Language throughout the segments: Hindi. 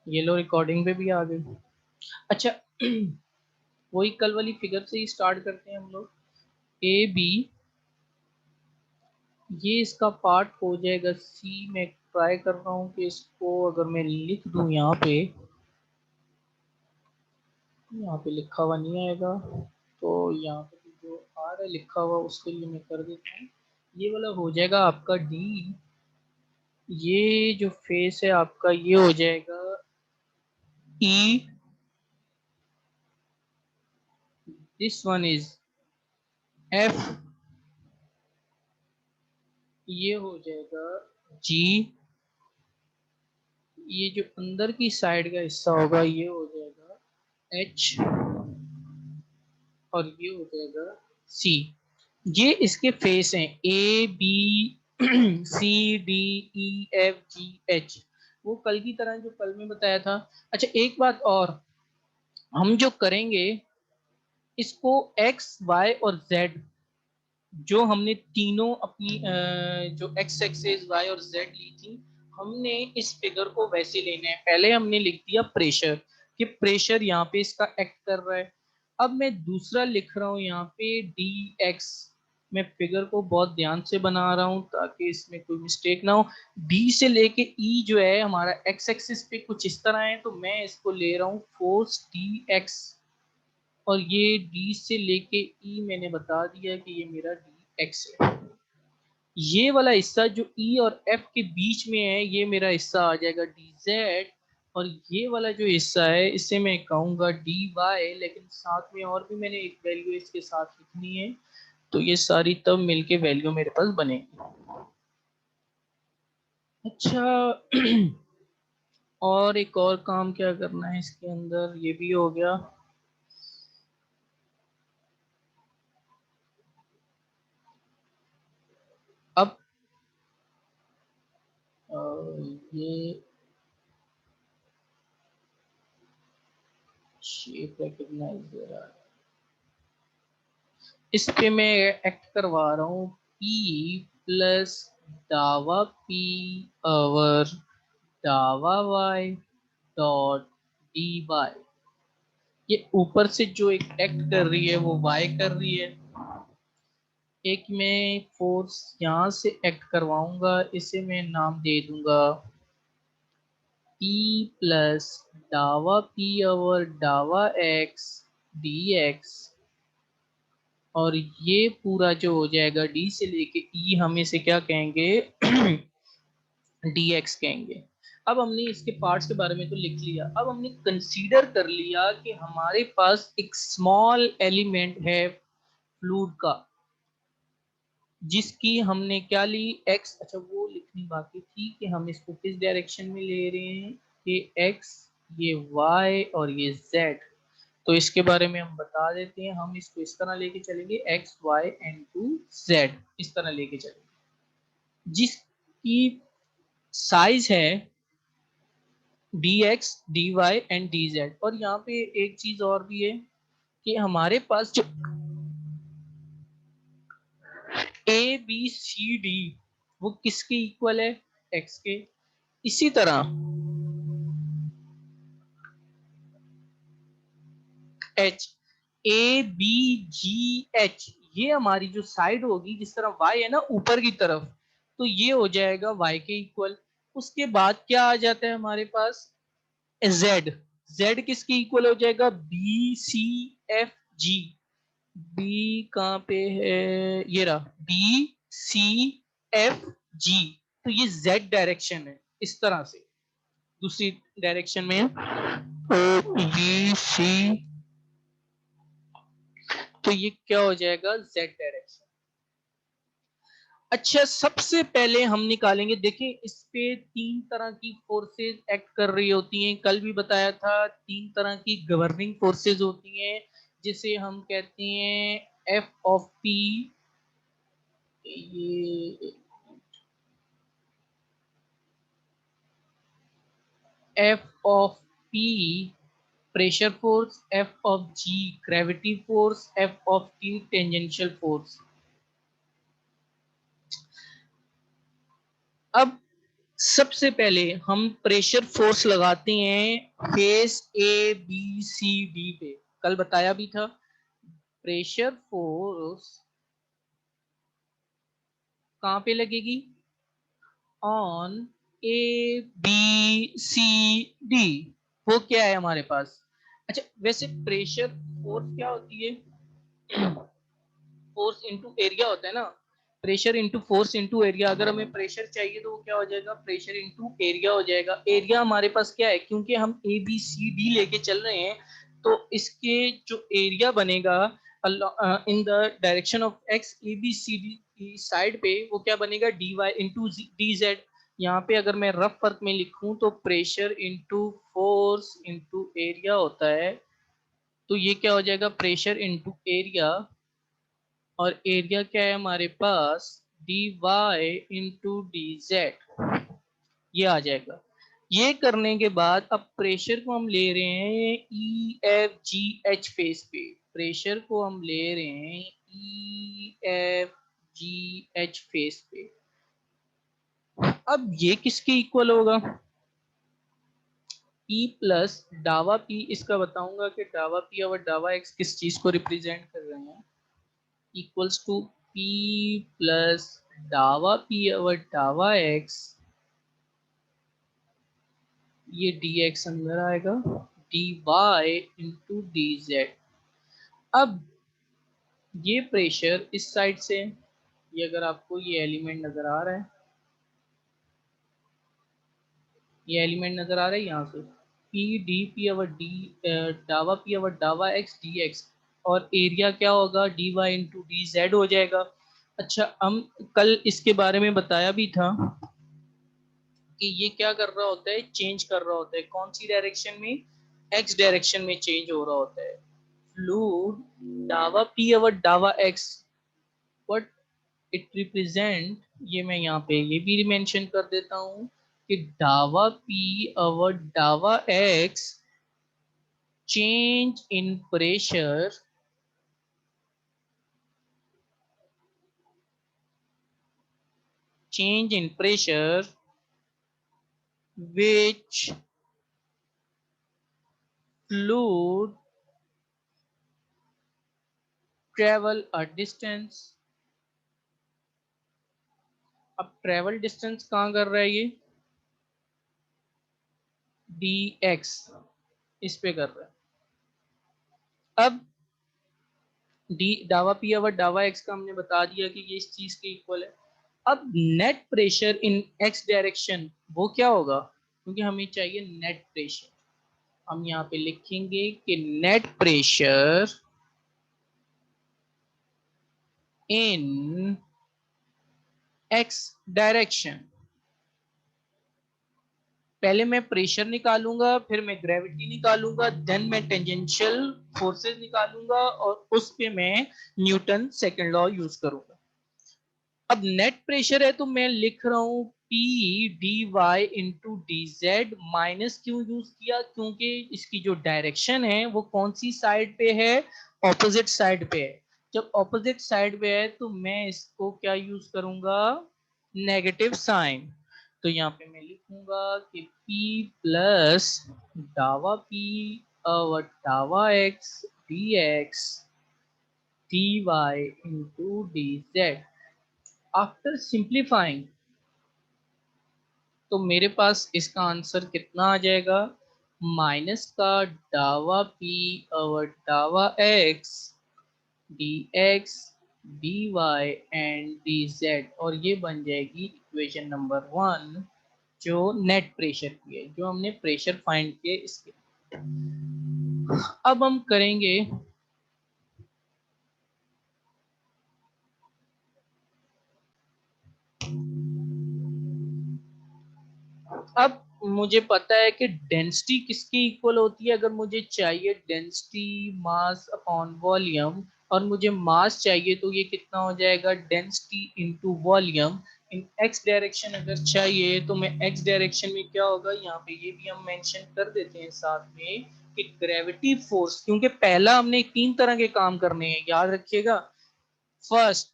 ये लो रिकॉर्डिंग पे भी आ गई। अच्छा वही कल वाली फिगर से ही स्टार्ट करते हैं हम लोग। ए बी, ये इसका पार्ट हो जाएगा सी। मैं ट्राई कर रहा हूँ कि इसको अगर मैं लिख दूँ यहाँ पे लिखा हुआ नहीं आएगा, तो यहाँ पे जो आ रहा है लिखा हुआ उसके लिए मैं कर देता हूँ। ये वाला हो जाएगा आपका डी। ये जो फेस है आपका ये हो जाएगा E. This one is F. ये हो जाएगा जी। ये जो अंदर की साइड का हिस्सा होगा ये हो जाएगा एच। और ये हो जाएगा सी। ये इसके फेस हैं A B C D E F G H. वो कल की तरह जो कल में बताया था। अच्छा एक बात और, हम जो करेंगे इसको एक्स वाई और जेड, जो हमने तीनों अपनी जो एक्स एक्सेस वाई और जेड ली थी, हमने इस फिगर को वैसे लेना है। पहले हमने लिख दिया प्रेशर, कि प्रेशर यहाँ पे इसका एक्ट कर रहा है। अब मैं दूसरा लिख रहा हूँ यहाँ पे डी एक्स। मैं फिगर को बहुत ध्यान से बना रहा हूँ ताकि इसमें कोई मिस्टेक ना हो। डी से लेके ई जो है हमारा एक्स एक्सिस पे कुछ इस तरह है, तो मैं इसको ले रहा हूँ फोर्स डी एक्स। और ये डी से लेके ई मैंने बता दिया कि ये मेरा डी एक्स है। ये वाला हिस्सा जो ई और एफ के बीच में है ये मेरा हिस्सा आ जाएगा डी जेड। और ये वाला जो हिस्सा है इसे मैं कहूंगा डी वाई, लेकिन साथ में और भी मैंने एक वैल्यू इसके साथ लिखनी है। तो ये सारी तब मिलके वैल्यू मेरे पास बनेगी। अच्छा और एक और काम क्या करना है इसके अंदर, ये भी हो गया। अब ये शेप रिकॉग्नाइज दे रहा है, इस पे मैं एक्ट करवा रहा हूँ पी प्लस दावा पी ओवर दावा वाई डॉट डी वाई। ये ऊपर से जो एक एक्ट कर रही है वो वाई कर रही है। एक मैं फोर्स यहाँ से एक्ट करवाऊंगा, इसे मैं नाम दे दूंगा पी प्लस दावा पी ओवर दावा एक्स डी एक्स। और ये पूरा जो हो जाएगा डी से लेके ई, हम इसे क्या कहेंगे डी एक्स कहेंगे। अब हमने इसके पार्ट्स के बारे में तो लिख लिया, अब हमने कंसीडर कर लिया कि हमारे पास एक स्मॉल एलिमेंट है फ्लूइड का, जिसकी हमने क्या ली एक्स। अच्छा वो लिखनी बाकी थी कि हम इसको किस डायरेक्शन में ले रहे हैं, कि एक्स, ये वाई और ये जेड। तो इसके बारे में हम बता देते हैं, हम इसको इस तरह लेके चलेंगे x y and to z, इस तरह लेके चलेंगे। जिसकी साइज है d x d y and d z. और यहाँ पे एक चीज और भी है कि हमारे पास जो ए बी सी डी वो किसके इक्वल है, एक्स के। इसी तरह H, A B G H, ये हमारी जो साइड होगी, जिस तरह वाई है ना ऊपर की तरफ, तो ये हो जाएगा वाई के इक्वल। उसके बाद क्या आ जाता है हमारे पास, जेड। जेड किसके इक्वल हो जाएगा, B C F G. B कहाँ पे है, ये रहा बी सी एफ जी। तो ये जेड डायरेक्शन है, इस तरह से दूसरी डायरेक्शन में ओ बी सी। तो ये क्या हो जाएगा, जेड डायरेक्शन। अच्छा सबसे पहले हम निकालेंगे, देखिए इस पे तीन तरह की फोर्सेस एक्ट कर रही होती हैं, कल भी बताया था तीन तरह की गवर्निंग फोर्सेस होती हैं, जिसे हम कहते हैं एफ ऑफ पी। ये F of P pressure force, F of G gravity force, F of T tangential force. अब सबसे पहले हम प्रेशर फोर्स लगाते हैं face A B C D पे, कल बताया भी था। प्रेशर फोर्स कहाँ पे लगेगी? On A B C D. वो क्या है हमारे पास? अच्छा, वैसे प्रेशर फोर्स क्या होती है? फोर्स इनटू एरिया होता है ना। Pressure into force into area. अगर हमें प्रेशर चाहिए तो वो क्या हो जाएगा? प्रेशर इनटू एरिया हो जाएगा। एरिया हमारे पास क्या है? क्योंकि हम ए बी सी डी लेके चल रहे हैं, तो इसके जो एरिया बनेगा in the direction of x A B C D की साइड पे, वो क्या बनेगा? D y into d z. यहाँ पे अगर मैं रफ वर्क में लिखूं तो pressure into force into area होता है। तो ये क्या हो जाएगा? Pressure into area. और एरिया क्या है हमारे पास? D y into d z. ये आ जाएगा। ये करने के बाद अब प्रेशर को हम ले रहे हैं ई एफ जी एच फेस पे। प्रेशर को हम ले रहे हैं ई एफ जी एच फेस पे। अब ये किसके इक्वल होगा? ई प्लस डावा पी। इसका बताऊंगा कि डावा पी और डावा एक्स किस चीज को रिप्रेजेंट कर रहे हैं। इक्वल्स टू पी प्लस डावा पी और डावा एक्स, ये डी एक्स अंदर आएगा, d y into d z. अब ये प्रेशर इस साइड से, ये अगर आपको ये एलिमेंट नजर आ रहा है, ये एलिमेंट नजर आ रहा है यहाँ से, P d P over d, डावा पी अवर डावा एक्स डी एक्स। और एरिया क्या होगा? D y into d z हो जाएगा। अच्छा, हम कल इसके बारे में बताया भी था कि ये क्या कर रहा होता है? चेंज कर रहा होता है। कौन सी डायरेक्शन में? एक्स डायरेक्शन में चेंज हो रहा होता है। फ्लूइड डावा पी अवर डावा एक्स, व्हाट इट रिप्रेजेंट, ये मैं यहाँ पे ये भी मेंशन कर देता हूँ कि डावा पी अवर डावा x change in pressure change in pressure which fluid travel a distance। अब ट्रेवल डिस्टेंस कहाँ कर रहा है? ये डी एक्स इस पे कर रहा है। अब डी डावा पी अवर डावा एक्स का हमने बता दिया कि ये इस चीज के इक्वल है। अब net pressure in x direction वो क्या होगा? क्योंकि हमें चाहिए नेट प्रेशर। हम यहाँ पे लिखेंगे कि net pressure in x direction. पहले मैं प्रेशर निकालूंगा, फिर मैं ग्रेविटी निकालूंगा, देन मैं टेंजेंशियल फोर्सेस निकालूंगा, और उस पे मैं न्यूटन सेकंड लॉ यूज करूंगा। अब नेट प्रेशर है तो मैं लिख रहा हूं P d y into d z. Minus क्यों यूज किया? क्योंकि इसकी जो डायरेक्शन है वो कौन सी साइड पे है? ऑपोजिट साइड पे है। जब ऑपोजिट साइड पे है तो मैं इसको क्या यूज करूंगा? Negative sign. तो यहाँ पे मैं लिखूंगा कि P प्लस डावा P और डावा x d x d y into d z. After simplifying तो मेरे पास इसका आंसर कितना आ जाएगा? माइनस का डावा P और डावा x d x d y and d z, और ये बन जाएगी इक्वेशन नंबर 1 जो नेट प्रेशर की है, जो हमने प्रेशर फाइंड किए इसके। अब हम करेंगे अब मुझे पता है कि डेंसिटी किसकी इक्वल होती है। अगर मुझे चाहिए डेंसिटी मास अपॉन वॉल्यूम, और मुझे मास चाहिए, तो ये कितना हो जाएगा? Density into volume. In x direction अगर चाहिए तो मैं एक्स डायरेक्शन में क्या होगा, यहाँ पे ये भी हम मेंशन कर देते हैं साथ में कि ग्रेविटी फोर्स, क्योंकि पहला हमने 3 तरह के काम करने हैं, याद रखिएगा। फर्स्ट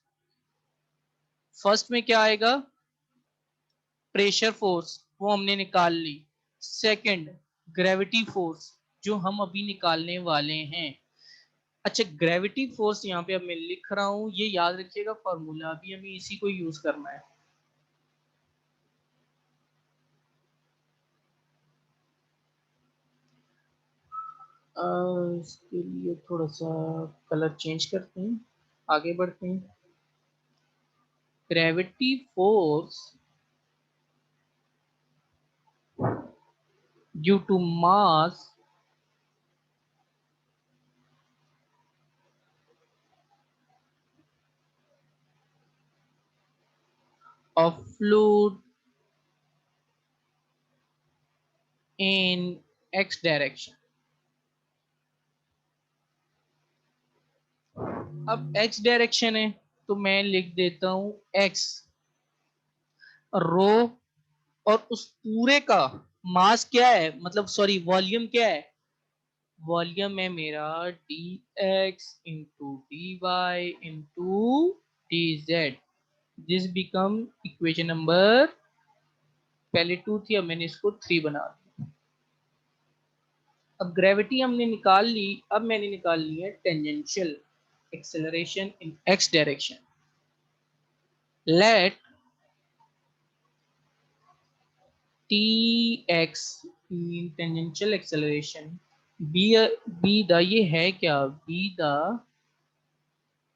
फर्स्ट में क्या आएगा? प्रेशर फोर्स वो हमने निकाल ली। सेकंड, ग्रेविटी फोर्स जो हम अभी निकालने वाले हैं। अच्छा, ग्रेविटी फोर्स यहाँ पे अब मैं लिख रहा हूं, ये याद रखिएगा फॉर्मूला, अभी हमें इसी को यूज करना है। इसके लिए थोड़ा सा कलर चेंज करते हैं, आगे बढ़ते हैं। Gravity force due to mass of fluid in x direction. अब एक्स डायरेक्शन है तो मैं लिख देता हूं एक्स रो, और उस पूरे का मास क्या है, मतलब सॉरी वॉल्यूम क्या है, वॉल्यूम है मेरा d x into d y into d z. This become equation number, पहले टू थी अब मैंने इसको थ्री बना दिया। अब ग्रेविटी हमने निकाल ली, अब मैंने निकाल ली है tangential acceleration in x direction. Let T x tangential acceleration be the, ये है क्या, be the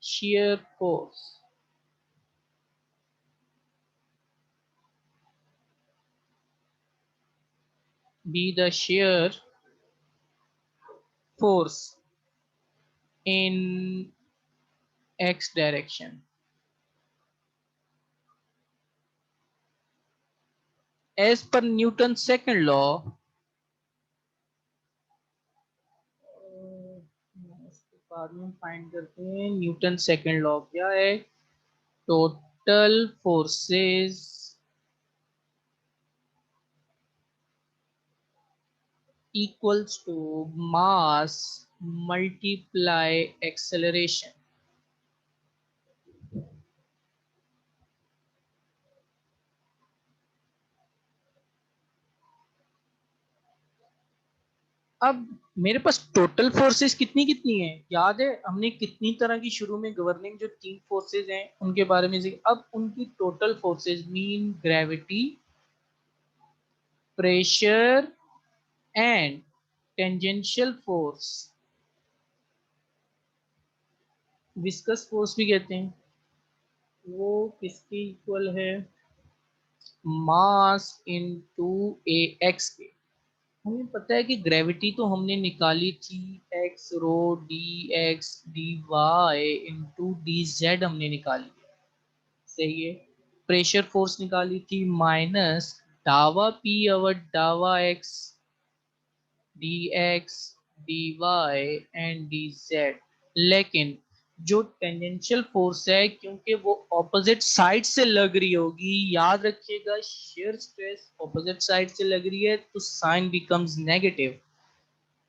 shear force be the shear force in x direction as per Newton's second law। इसके बाद में फाइंड करते हैं न्यूटन सेकंड लॉ क्या है। Total forces equals to mass multiply acceleration। अब मेरे पास टोटल फोर्सेस कितनी कितनी है, याद है हमने कितनी तरह की शुरू में गवर्निंग जो तीन फोर्सेस हैं उनके बारे में से, अब उनकी total forces mean gravity, pressure and tangential force, viscous force भी कहते हैं, वो किसके इक्वल है, मास इनटू ए एक्स के। हमें पता है कि ग्रेविटी तो हमने निकाली थी x rho d x d y into d z हमने निकाली है, सही है। प्रेशर फोर्स निकाली थी माइनस डावा पी अवर डावा x d x d y and d z. लेकिन जो टेंजेंशियल फोर्स है क्योंकि वो ऑपोजिट साइड से लग रही होगी, याद रखिएगा शेयर स्ट्रेस ऑपोजिट साइड से लग रही है तो साइन बिकम्स नेगेटिव।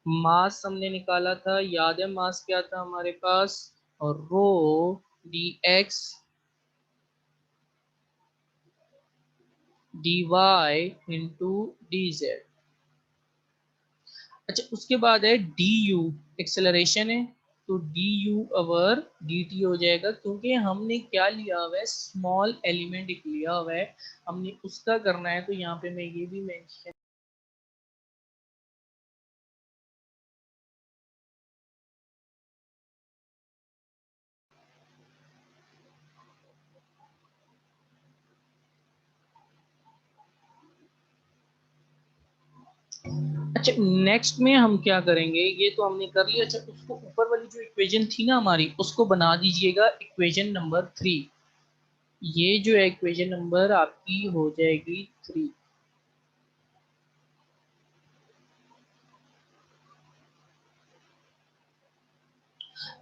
मास हमने निकाला था, याद है मास क्या था हमारे पास, और rho d x d y into d z. अच्छा, उसके बाद है डी यू, एक्सेलरेशन है, तो d u over d t हो जाएगा, क्योंकि हमने क्या लिया हुआ है, स्मॉल एलिमेंट एक लिया हुआ है, हमने उसका करना है, तो यहाँ पे मैं ये भी मेंशन। अच्छा, नेक्स्ट में हम क्या करेंगे, ये तो हमने कर लिया। अच्छा, उसको ऊपर वाली जो इक्वेशन थी ना हमारी, उसको बना दीजिएगा इक्वेशन नंबर थ्री। ये जो है इक्वेशन नंबर आपकी हो जाएगी थ्री।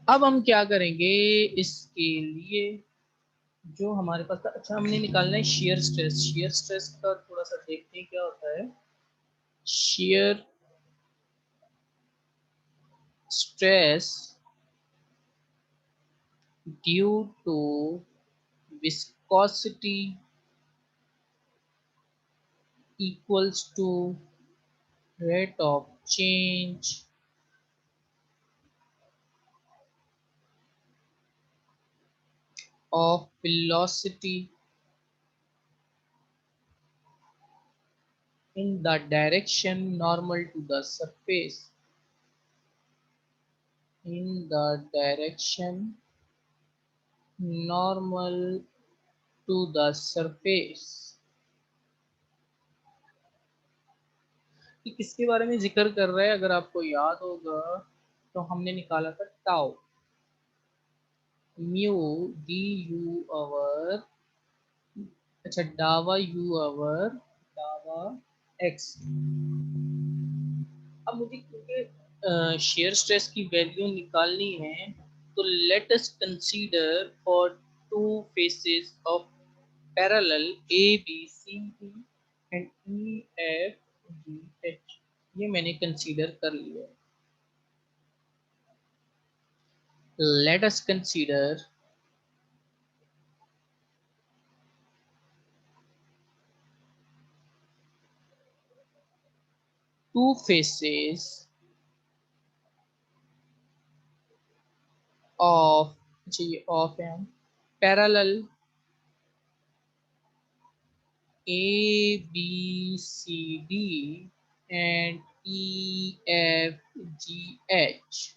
अब हम क्या करेंगे इसके लिए, जो हमारे पास था, अच्छा हमने निकालना है शेयर स्ट्रेस। शेयर स्ट्रेस का थोड़ा सा देखते हैं क्या होता है। Shear stress due to viscosity equals to rate of change of velocity in the direction normal to the surface, in the direction normal to the surface। कि किसके बारे में जिक्र कर रहा है, अगर आपको याद होगा तो हमने निकाला था टाउ, म्यू डी यू अवर, अच्छा डावा यू अवर डावा एक्स। अब मुझे क्योंकि शेयर स्ट्रेस की वैल्यू निकालनी है, तो let us consider for two faces of parallel A B C D and E F G H. ये मैंने कंसीडर कर लिया है। Let us consider two faces of, G of है, parallel A B C D and E F G H.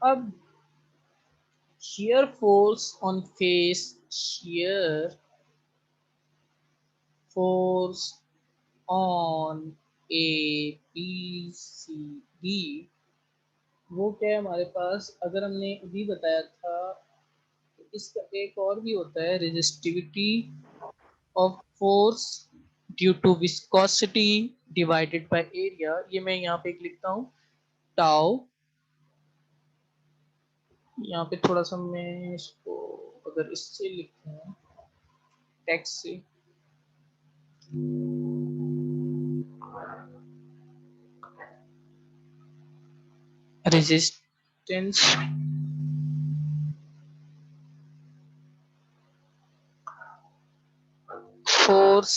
अब shear force on face, shear force on A B C D, वो क्या है हमारे पास, अगर हमने अभी बताया था, इसका एक और भी होता है, resistivity of force due to viscosity divided by area. ये मैं यहाँ पे लिखता हूँ टाउ, यहाँ पे थोड़ा सा मैं इसको अगर इससे लिखूँ टेक्स्ट से, resistance force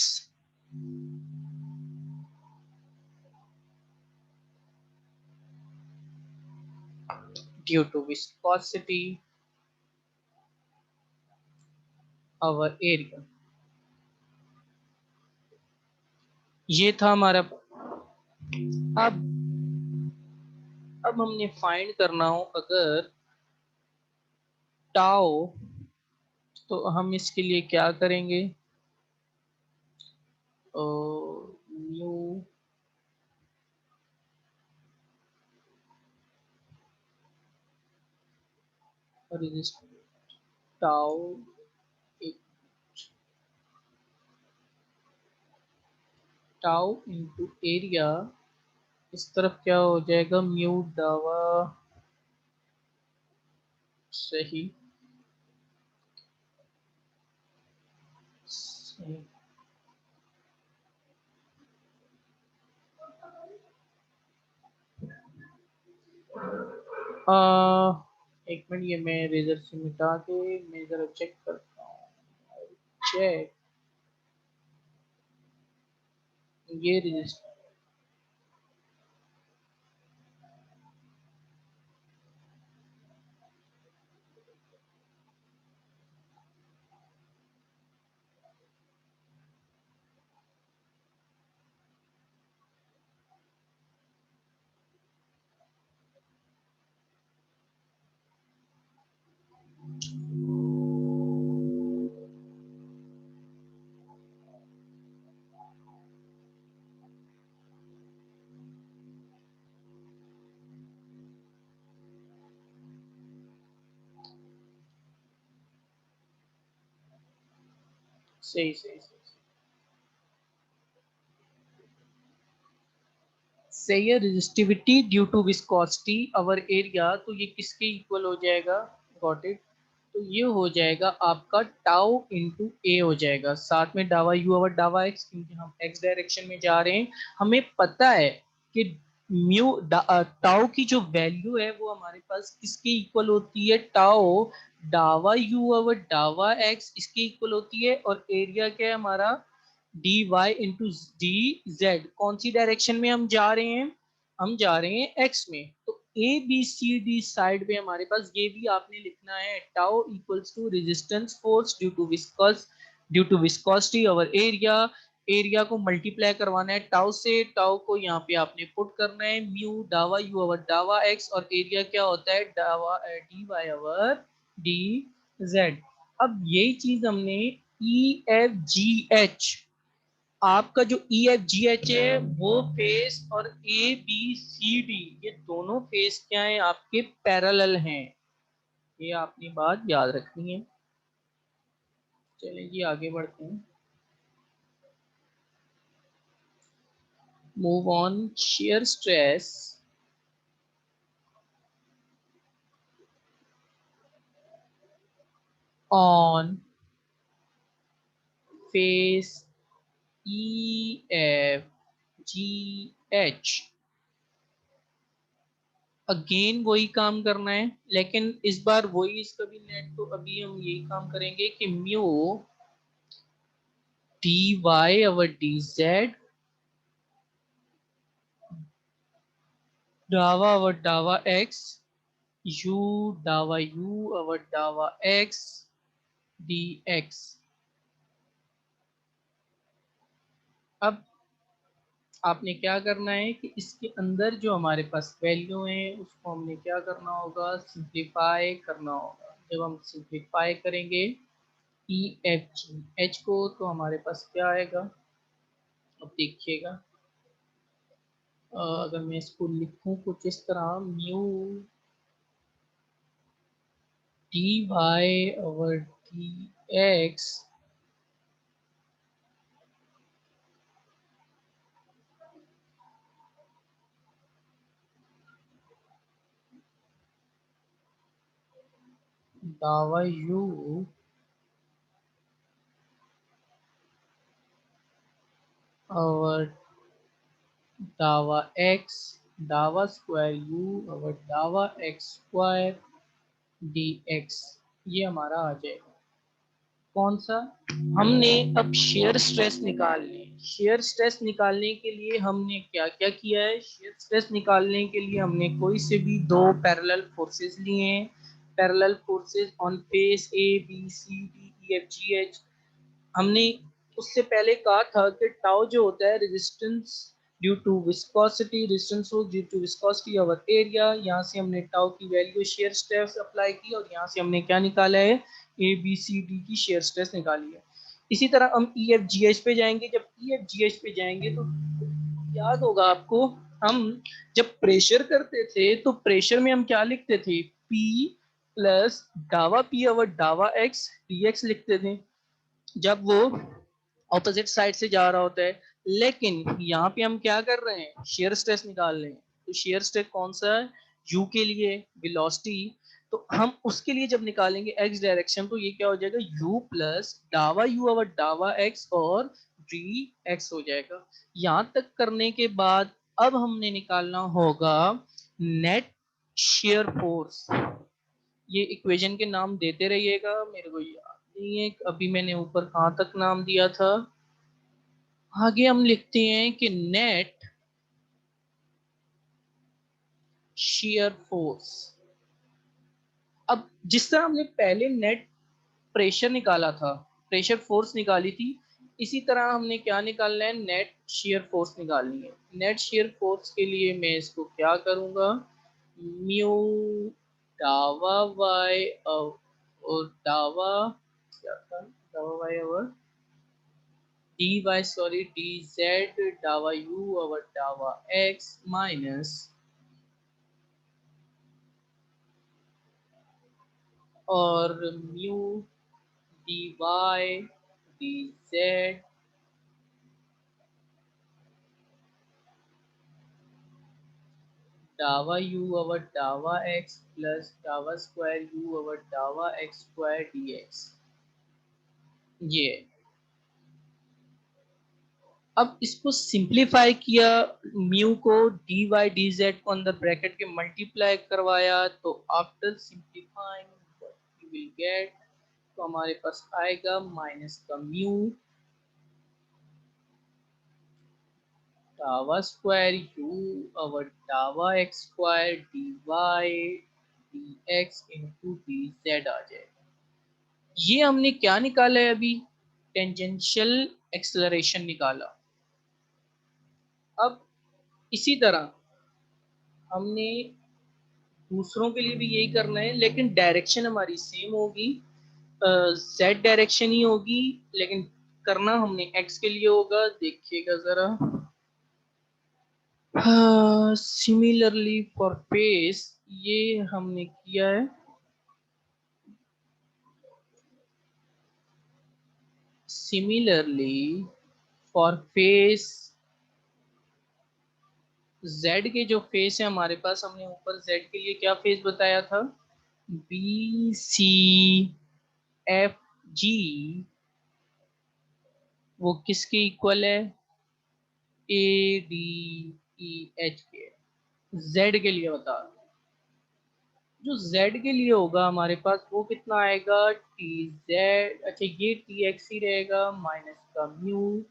due to viscosity our area। ये था हमारा। अब हमने फाइंड करना हो अगर टाओ, तो हम इसके लिए क्या करेंगे, new tau tau into area, इस तरफ क्या हो जाएगा, म्यू दावा सही, सही। एक मिनट, ये मैं रेजर से मिटा के मैं जरा चेक करता हूँ, चेक ये रजिस्टर, सही सही सही सही है। Resistivity due to viscosity over area, तो ये किसके इक्वल हो जाएगा, गॉट इट, तो ये हो जाएगा आपका टाउ इंटू ए हो जाएगा, साथ में डावा यू अवर डावा एक्स, क्योंकि हम एक्स डायरेक्शन में जा रहे हैं। हमें पता है कि म्यू टाउ की जो वैल्यू है वो हमारे पास किसके इक्वल होती है, टाउ डावा यू ओवर डावा एक्स इसके इक्वल होती है, और एरिया क्या है हमारा d y into d z. कौन सी डायरेक्शन में हम जा रहे हैं, हम जा रहे हैं एक्स में। तो A B C D side पे हमारे पास ये भी आपने लिखना है, tau equals to resistance force due to viscosity over area. Area को मल्टीप्लाई करवाना है टाउ से, टाउ को यहाँ पे आपने पुट करना है म्यू डावा यू ओवर डावा एक्स, और एरिया क्या होता है डावा d y over d z. अब यही चीज हमने ई एफ जी एच, आपका जो ई एफ जी एच है वो फेस, और ए बी सी डी ये दोनों फेस क्या है आपके पैरेलल हैं। ये आपने बात याद रखनी है। चलिए जी आगे बढ़ते हैं। Move on. shear stress on face E F G H। Again वही काम करना है, लेकिन इस बार वही इसका भी नेट, तो अभी हम यही काम करेंगे कि mu d y over d z डावा ओवर डावा एक्स यू डावा यू ओवर डावा एक्स डी एक्स। अब आपने क्या करना है कि इसके अंदर जो हमारे पास वैल्यू है उसको हमने क्या करना होगा, सिंप्लीफाई करना होगा। जब हम सिंप्लीफाई करेंगे ई एफ जी एच को तो हमारे पास क्या आएगा, अब देखिएगा। अगर मैं इसको लिखूं कुछ इस तरह, mu d y over d x दावा यू ओवर दावा एक्स दावा स्क्वायर यू ओवर दावा एक्स स्क्वायर डी एक्स, ये हमारा आ जाएगा। कौन सा, हमने अब शेयर स्ट्रेस निकालने, शेयर स्ट्रेस निकालने के लिए हमने क्या क्या किया है, शेयर स्ट्रेस निकालने के लिए हमने कोई से भी दो पैरेलल फोर्सेस लिए हैं, parallel forces on face A B C D E F G H. हमने उससे पहले कहा था कि टाउ जो होता है resistance due to viscosity, resistance due to viscosity over area. यहाँ से हमने टाउ की वैल्यू शेयर स्ट्रेस अप्लाई की, और यहाँ से हमने क्या निकाला है, ए बी सी डी की शेयर स्ट्रेस निकाली है। इसी तरह हम ई एफ जी एच पे जाएंगे। जब ई एफ जी एच पे जाएंगे तो याद होगा आपको, हम जब प्रेशर करते थे तो प्रेशर में हम क्या लिखते थे, पी प्लस डावा पी ओवर डावा एक्स डी एक्स लिखते थे जब वो ऑपोजिट साइड से जा रहा होता है। लेकिन यहाँ पे हम क्या कर रहे हैं, शेयर स्ट्रेस निकाल रहे हैं। तो शेयर स्ट्रेस कौन सा है, यू के लिए वेलोसिटी। तो हम उसके लिए जब निकालेंगे एक्स डायरेक्शन तो ये क्या हो जाएगा, यू प्लस डावा यू ओवर डावा एक्स और डी एक्स हो जाएगा। यहाँ तक करने के बाद अब हमने निकालना होगा नेट शेयर फोर्स। ये इक्वेशन के नाम देते रहिएगा, मेरे को याद नहीं है अभी मैंने ऊपर कहाँ तक नाम दिया था। आगे हम लिखते हैं कि नेट शेयर फोर्स। अब जिस तरह हमने पहले नेट प्रेशर निकाला था, प्रेशर फोर्स निकाली थी, इसी तरह हमने क्या निकालना है, नेट शेयर फोर्स निकालनी है। नेट शेयर फोर्स के लिए मैं इसको क्या करूंगा, म्यू डावा वाई और डावा क्या था, डावा वाई और d y sorry d z डावा यू ओवर डावा एक्स माइनस, और mu d y d z डावा यू ओवर डावा एक्स प्लस डावा स्क्वायर यू ओवर डावा एक्स स्क्वायर डी एक्स। ये अब इसको सिंप्लीफाई किया, म्यू को डी वाई डी जेड को अंदर ब्रैकेट के मल्टीप्लाई करवाया, तो आफ्टर सिंप्लीफाइंग विल गेट, तो हमारे पास आएगा माइनस का म्यू डावा स्क्वायर यू ओवर डावा x square d y d x into d z आ जाएगा। ये हमने क्या निकाला है अभी, टेंजेंशियल एक्सेलरेशन निकाला। अब इसी तरह हमने दूसरों के लिए भी यही करना है, लेकिन डायरेक्शन हमारी सेम होगी, जेड डायरेक्शन ही होगी, लेकिन करना हमने एक्स के लिए होगा। देखिएगा जरा, सिमिलरली फॉर फेस ये हमने किया है, सिमिलरली फॉर फेस z के जो फेस है हमारे पास, हमने ऊपर z के लिए क्या फेस बताया था, बी सी एफ जी, वो किसके इक्वल है, ए डी ई एच के। z के लिए बता, जो z के लिए होगा हमारे पास वो कितना आएगा, टी जेड, अच्छा ये टी एक्स ही रहेगा माइनस का म्यू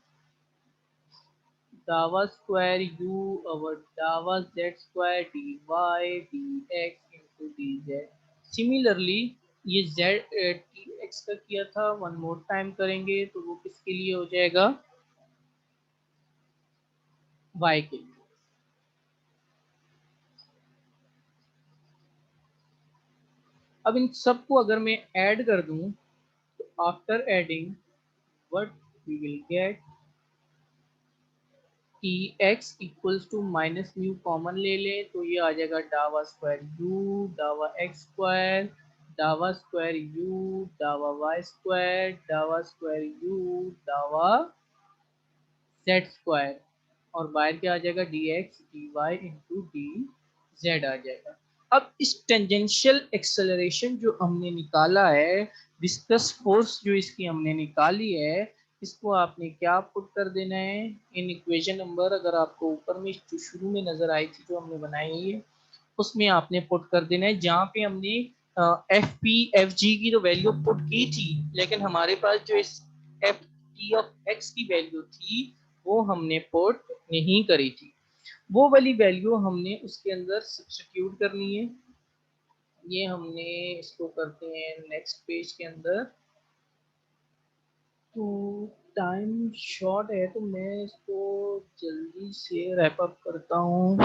दावा स्क्वायर यू ओवर दावा z square d y d x into d z. Similarly ये जेड टी एक्स का किया था, वन मोर टाइम करेंगे तो वो किसके लिए हो जाएगा, वाई के लिए। अब इन सबको अगर मैं ऐड कर दूं, तो after adding what we will get, t x equals to minus mu common ले लें तो ये आ जाएगा डावा स्क्वायर यू डावा एक्स स्क्वायर डावा स्क्वायर यू डावा वाई स्क्वायर डावा स्क्वायर यू डावा जेड स्क्वायर, और बाहर क्या आ जाएगा, d x d y into d z आ जाएगा। अब इस टेंजेंशियल एक्सेलरेशन जो हमने निकाला है, विस्कस फोर्स जो इसकी हमने निकाली है, इसको आपने क्या पुट कर देना है इन इक्वेशन नंबर, अगर आपको ऊपर में जो शुरू में नजर आई थी जो हमने बनाई है उसमें आपने पुट कर देना है, जहाँ पे हमने एफ पी एफ जी की तो वैल्यू पुट की थी, लेकिन हमारे पास जो इस एफ टी ऑफ एक्स की वैल्यू थी वो हमने पुट नहीं करी थी, वो वाली वैल्यू हमने उसके अंदर सब्स्टिट्यूट करनी है। ये हमने इसको करते हैं नेक्स्ट पेज के अंदर। तो टाइम शॉर्ट है तो मैं इसको जल्दी से रैप अप करता हूँ।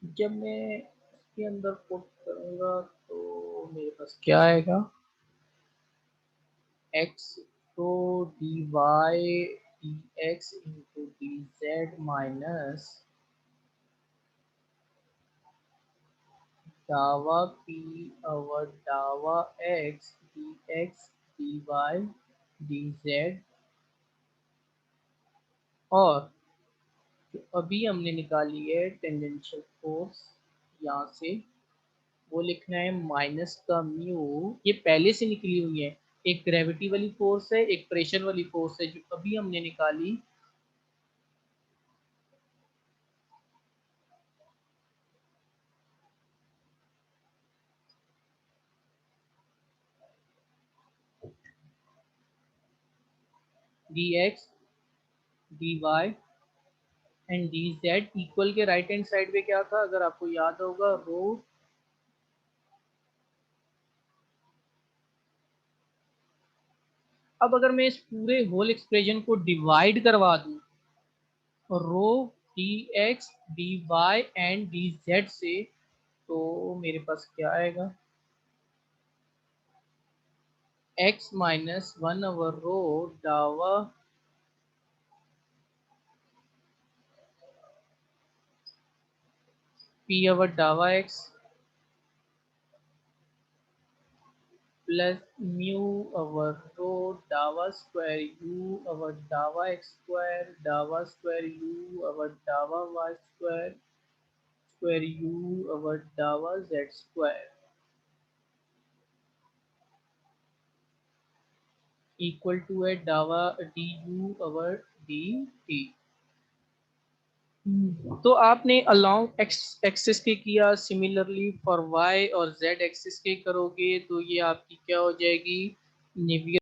जब मैं इसके अंदर पुट करूँगा तो मेरे पास क्या आएगा, एक्स तो d y d x into d z minus दावा पी ओवर दावा x d x d y d z, और जो अभी हमने निकाली है टेंजेंशियल फोर्स यहाँ से, वो लिखना है माइनस का म्यू, ये पहले से निकली हुई है, एक ग्रेविटी वाली फोर्स है एक प्रेशर वाली फोर्स है जो अभी हमने निकाली, d x d y and d z equal के राइट हैंड साइड पे क्या था, अगर आपको याद होगा, रो। अब अगर मैं इस पूरे होल एक्सप्रेशन को डिवाइड करवा दूं rho d x d y and d z से, तो मेरे पास क्या आएगा, x minus one over rho डावा पी ओवर डावा x plus mu over rho डावा स्क्वायर यू ओवर डावा एक्स स्क्वायर डावा स्क्वायर यू ओवर डावा y square square u over डावा जेड स्क्वायर इक्वल टू है डावा d u over d t. तो आपने अलोंग एक्स एक्सिस के किया, सिमिलरली फॉर वाई और जेड एक्सिस के करोगे तो ये आपकी क्या हो जाएगी, निवियर